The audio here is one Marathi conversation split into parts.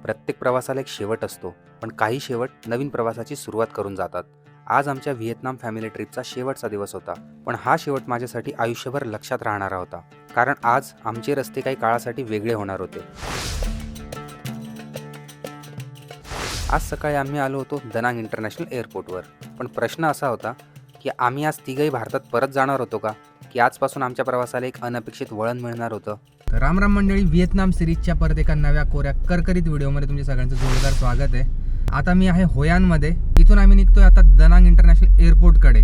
प्रत्येक प्रवासाला एक शेवट असतो, पण काही शेवट नवीन प्रवासाची सुरुवात करून जातात. आज आमच्या व्हिएतनाम फॅमिली ट्रिपचा शेवटचा दिवस होता, पण हा शेवट माझ्यासाठी आयुष्यभर लक्षात राहणारा होता. कारण आज आमचे रस्ते काही काळासाठी वेगळे होणार होते. आज सकाळी आम्ही आलो होतो दनांग इंटरनॅशनल एअरपोर्टवर. पण प्रश्न असा होता की आम्ही आज तिघही भारतात परत जाणार होतो का, की आजपासून आमच्या प्रवासाला एक अनपेक्षित वळण मिळणार होतं. तर राम राम मंडळी, व्हिएतनाम सिरीजच्या परत एका नव्या कोऱ्या करकरीत व्हिडिओमध्ये तुमच्या सगळ्यांचं जोरदार स्वागत आहे. आता मी आहे होयानमध्ये. इथून आम्ही निघतोय आता दनांग इंटरनॅशनल एअरपोर्टकडे.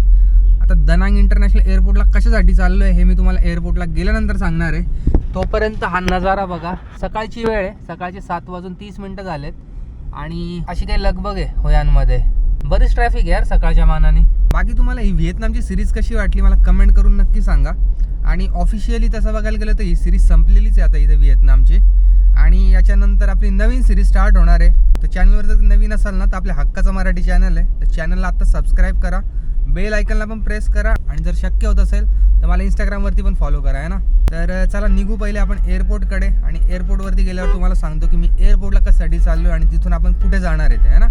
आता दनांग इंटरनॅशनल एअरपोर्टला कशासाठी चाललो आहे हे मी तुम्हाला एअरपोर्टला गेल्यानंतर सांगणार आहे. तोपर्यंत हा नजारा बघा. सकाळची वेळ आहे, सकाळचे 7:30 झालेत आणि अशी काही लगबग आहे होयानमध्ये. बरीच ट्रॅफिक आहे यार सकाळच्या मानाने. बाकी तुम्हाला ही व्हिएतनामची सिरीज कशी वाटली मला कमेंट करून नक्की सांगा. आणि ऑफिशियली तसं बघायला गेलं तर ही सिरीज संपलेलीच आहे आता इथे व्हिएतनामची. आणि याच्यानंतर आपली नवीन सिरीज स्टार्ट होणार आहे. तर चॅनलवर जर नवीन असाल ना तर आपल्या हक्काचा मराठी चॅनल आहे, तर चॅनलला आत्ता सबस्क्राईब करा, बेल आयकनला पण प्रेस करा आणि जर शक्य होत असेल तर मला इंस्टाग्रामवरती पण फॉलो करा, आहे ना. तर चला निघू पहिले आपण एअरपोर्टकडे. आणि एअरपोर्टवरती गेल्यावर तुम्हाला सांगतो की मी एअरपोर्टला कशासाठी चाललो आणि तिथून आपण कुठे जाणार आहे ते, आहे ना.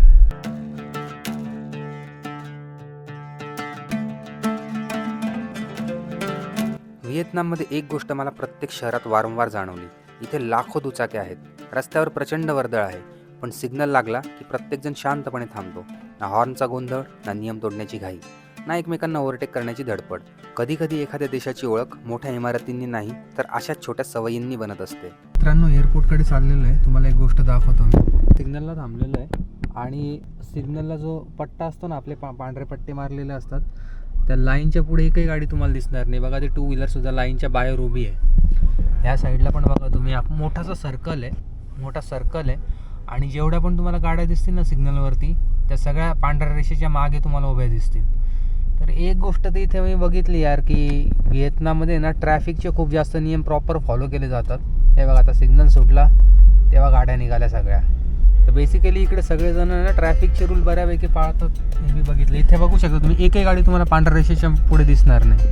व्हिएतनाममध्ये एक गोष्ट मला प्रत्येक शहरात वारंवार जाणवली. इथे लाखो दुचाक्या आहेत, रस्त्यावर प्रचंड वर्दळ आहे, पण सिग्नल लागला की प्रत्येकजण शांतपणे थांबतो. ना हॉर्नचा गोंधळ, ना नियम तोडण्याची घाई, ना एकमेकांना ओव्हरटेक करण्याची धडपड. कधी कधी एखाद्या देशाची ओळख मोठ्या इमारतींनी नाही तर अशाच छोट्या सवयींनी बनत असते. मित्रांनो, एअरपोर्टकडे चाललेलो आहे. तुम्हाला एक गोष्ट दाखवतो मी. सिग्नलला थांबलेलो आहे आणि सिग्नलला जो पट्टा असतो ना, आपले पांढरे पट्टे मारलेले असतात, त्या लाईनच्या पुढे एकही गाडी तुम्हाला दिसणार नाही. बघा, ते टू व्हीलरसुद्धा लाईनच्या बाहेर उभी आहे. ह्या साईडला पण बघा तुम्ही, मोठासा सर्कल आहे, मोठा सर्कल आहे. आणि जेवढ्या पण तुम्हाला गाड्या दिसतील ना सिग्नलवरती, त्या सगळ्या पांढऱ्या रेषेच्या मागे तुम्हाला उभ्या दिसतील. तर एक गोष्ट तर इथे मी बघितली यार, की व्हिएतनाममध्ये ना ट्रॅफिकचे खूप जास्त नियम प्रॉपर फॉलो केले जातात. हे बघा, आता सिग्नल सुटला तेव्हा गाड्या निघाल्या सगळ्या. तर बेसिकली इकडे सगळेजण ना ट्रॅफिकचे रूल बऱ्यापैकी पाळतात, हे मी बघितलं. इथे बघू शकता तुम्ही, एकही गाडी तुम्हाला पांढऱ्या रेषेच्या पुढे दिसणार नाही.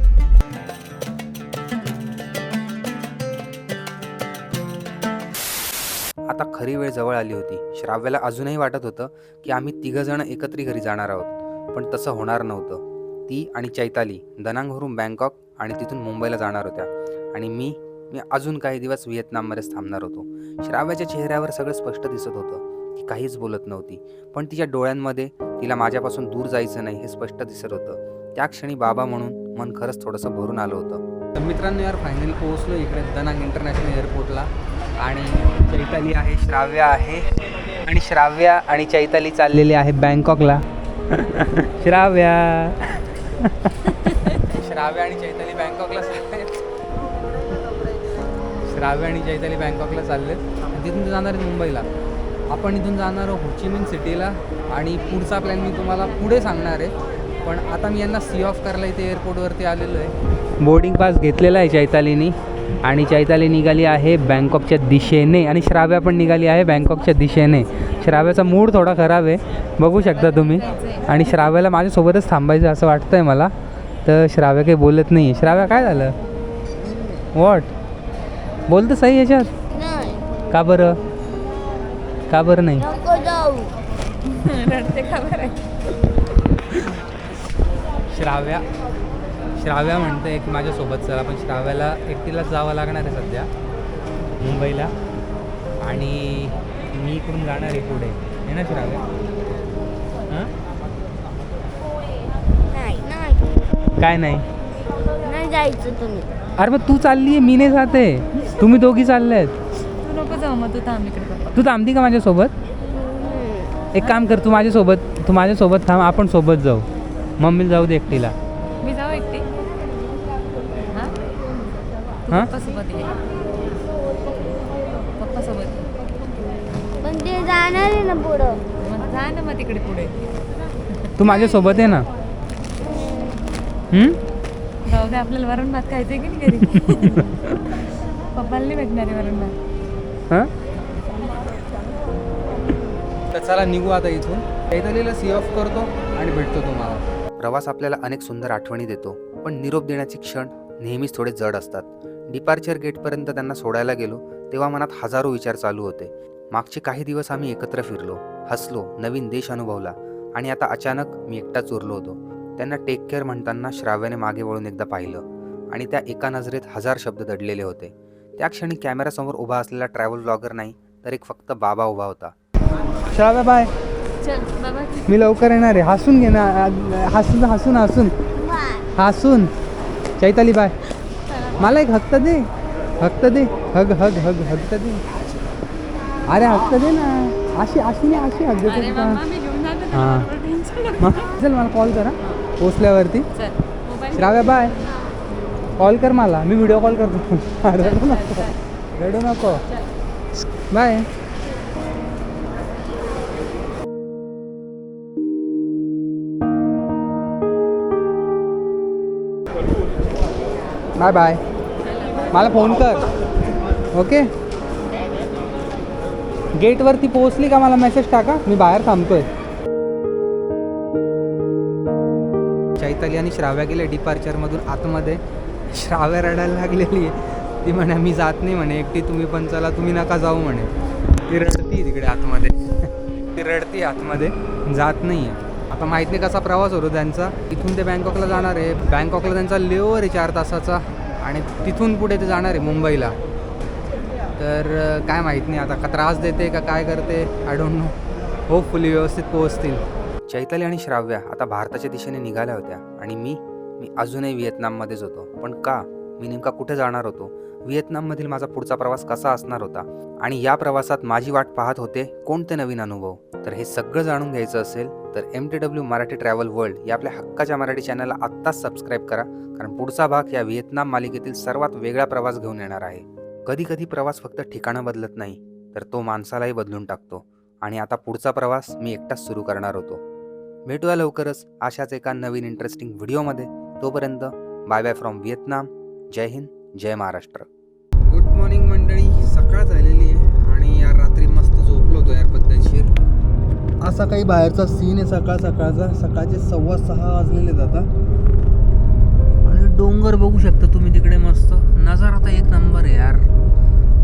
आता खरी वेळ जवळ आली होती. श्राव्याला अजूनही वाटत होतं की आम्ही तिघंजण एकत्रित घरी जाणार आहोत, पण तसं होणार नव्हतं. ती आणि चैताली दनांगवरून बँकॉक आणि तिथून मुंबईला जाणार होत्या आणि मी अजून काही दिवस व्हिएतनाममध्येच थांबणार होतो. श्राव्याच्या चेहऱ्यावर सगळं स्पष्ट दिसत होतं. ती काहीच बोलत नव्हती, पण तिच्या डोळ्यांमध्ये तिला माझ्यापासून दूर जायचं नाही हे स्पष्ट दिसत होतं. त्या क्षणी बाबा म्हणून मन खरंच थोडंसं भरून आलं होतं. तर मित्रांनो यार, फायनली पोहोचलो इकडे दनांग इंटरनॅशनल एअरपोर्टला. आणि चैताली आहे, श्राव्या आहे, आणि श्राव्या आणि चैताली चाललेली आहे बँकॉकला. श्राव्या श्राव्या आणि चैताली बँकॉकला चालले. श्राव्या आणि चैताली बँकॉकला चालले आणि तिथून ते जाणार आहेत मुंबईला. आपण इथून जाणार आहोत हो ची मिन सिटीला. आणि पुढचा प्लॅन मी तुम्हाला पुढे सांगणार आहे. पण आता मी यांना सी ऑफ करायला इथे एअरपोर्टवरती आलेलो आहे. बोर्डिंग पास घेतलेला आहे चैतालीनी, आणि चैताली निघाली आहे बँकॉकच्या दिशेने आणि श्राव्या पण निघाली आहे बँकॉकच्या दिशेने. श्राव्याचा मूड थोडा खराब आहे, बघू शकता तुम्ही. आणि श्राव्याला माझ्यासोबतच थांबायचं असं वाटतं आहे मला. तर श्राव्या काही बोलत नाही. श्राव्या, काय झालं? वॉट बोलतं सही याच्यात? का बरं, का बरं नाही? श्राव्या म्हणते की माझ्यासोबत चला, पण श्राव्याला एकटीलाच जावं लागणार आहे सध्या मुंबईला. आणि मी इकडून जाणार आहे पुढे, आहे ना श्राव्या? हां, काय नाही जायचं तुम्ही? अरे मग तू चालली आहे, मी नाही जाते. तुम्ही दोघी चालले आहेत. तू नको जाऊ, मग तू थांब इकडे. तू थांबती का माझ्यासोबत? एक काम कर, तू माझ्यासोबत थांब, आपण सोबत जाऊ. मम्मीला जाऊ दे एकटीला. मी जाऊ एकटी? हां, पप्पासोबत ये. पप्पासोबत पण ते जाणार आहे ना पुढं. मग जा ना, मग तिकडे पुढे. तू माझ्यासोबत आहे ना? जाऊ दे, आपल्याला वरण भात खायचं आहे की नाही घरी. पप्पाला नाही भेटणार आहे वरण भात. हां, तर चला निघू आता इथून. चैतालीला सी ऑफ करतो आणि भेटतो तुम्हाला. प्रवास आपल्याला अनेक सुंदर आठवणी देतो, पण निरोप देण्याचे क्षण नेहमीच थोडे जड असतात. डिपार्चर गेटपर्यंत त्यांना सोडायला गेलो तेव्हा मनात हजारो विचार चालू होते. मागचे काही दिवस आम्ही एकत्र फिरलो, हसलो, नवीन देश अनुभवला आणि आता अचानक मी एकटाच उरलो होतो. त्यांना टेक केअर म्हणताना श्राव्याने मागे वळून एकदा पाहिलं आणि त्या एका नजरेत 1000 शब्द दडलेले होते. त्या क्षणी कॅमेऱ्यासमोर उभा असलेला ट्रॅव्हल ब्लॉगर नाही तर एक फक्त बाबा उभा होता. श्राव्या बाय, चल बाबा. मी लवकर येणार आहे. हसून घे ना, हसून हसून हसून हसून. चैताली बाय. मला एक हक्क दे, हक्क दे, हग हग हग हक्क दे. अरे हक्क दे ना. अशी अशी नाही, अशी हग अरे देते मामा का? मी घेऊन जाते ना, हां. बरोबर टेन्शन नको. मग चल मला कॉल करा पोचल्यावरती. चल मोबाईल श्राव्या बाय, कॉल कर मला, मी व्हिडिओ कॉल करतो. रडू नको, रडू नको. बाय. Bye bye. मला फोन कर. ओके. गेटवरती पोहोचली का मला मेसेज टाका, मी बाहेर थांबतोय. चैताली आणि श्राव्या गेले डिपार्चरमधून आतमध्ये. श्राव्या रडायला लागलेली आहे. ती म्हणे मी जात नाही म्हणे एकटी, तुम्ही पण चला, तुम्ही नका जाऊ म्हणे. ती रडती तिकडे आतमध्ये. ती रडती आतमध्ये, जात नाही आहे. आता माहीत नाही कसा प्रवास होतो त्यांचा. इथून ते बँकॉकला जाणार आहे. बँकॉकला त्यांचा लेओवर आहे 4 तासाचा आणि तिथून पुढे ते जाणार आहे मुंबईला. तर काय माहीत नाही आता का त्रास देते का काय करते, आय डोंट नो. होपफुली व्यवस्थित पोहोचतील. चैताली आणि श्राव्या आता भारताच्या दिशेने निघाल्या होत्या आणि मी अजूनही व्हिएतनाममध्येच होतो. पण का? मी नेमका कुठे जाणार होतो? व्हिएतनाममधील माझा पुढचा प्रवास कसा असणार होता? आणि या प्रवासात माझी वाट पाहत होते कोणते नवीन अनुभव? तर हे सगळं जाणून घ्यायचं असेल तर MTW मराठी ट्रॅव्हल वर्ल्ड या आपल्या हक्काच्या मराठी चॅनलला आत्ताच सबस्क्राईब करा, कारण पुढचा भाग या व्हिएतनाम मालिकेतील सर्वात वेगळा प्रवास घेऊन येणार आहे. कधी कधी प्रवास फक्त ठिकाणं बदलत नाही तर तो माणसालाही बदलून टाकतो. आणि आता पुढचा प्रवास मी एकटाच सुरू करणार होतो. भेटूया लवकरच अशाच एका नवीन इंटरेस्टिंग व्हिडिओमध्ये. तोपर्यंत बाय बाय फ्रॉम व्हिएतनाम. जय हिंद, जय महाराष्ट्र. गुड मॉर्निंग मंडळी. सकाळ झालेली आहे आणि यार रात्री मस्त झोपलो होतो यार पद्धतशीर. असा काही बाहेरचा सीन आहे सकाळ सकाळचा. सकाळचे 6:15 वाजलेले आता आणि डोंगर बघू शकता तुम्ही तिकडे. मस्त नजारा आता एक नंबर आहे यार.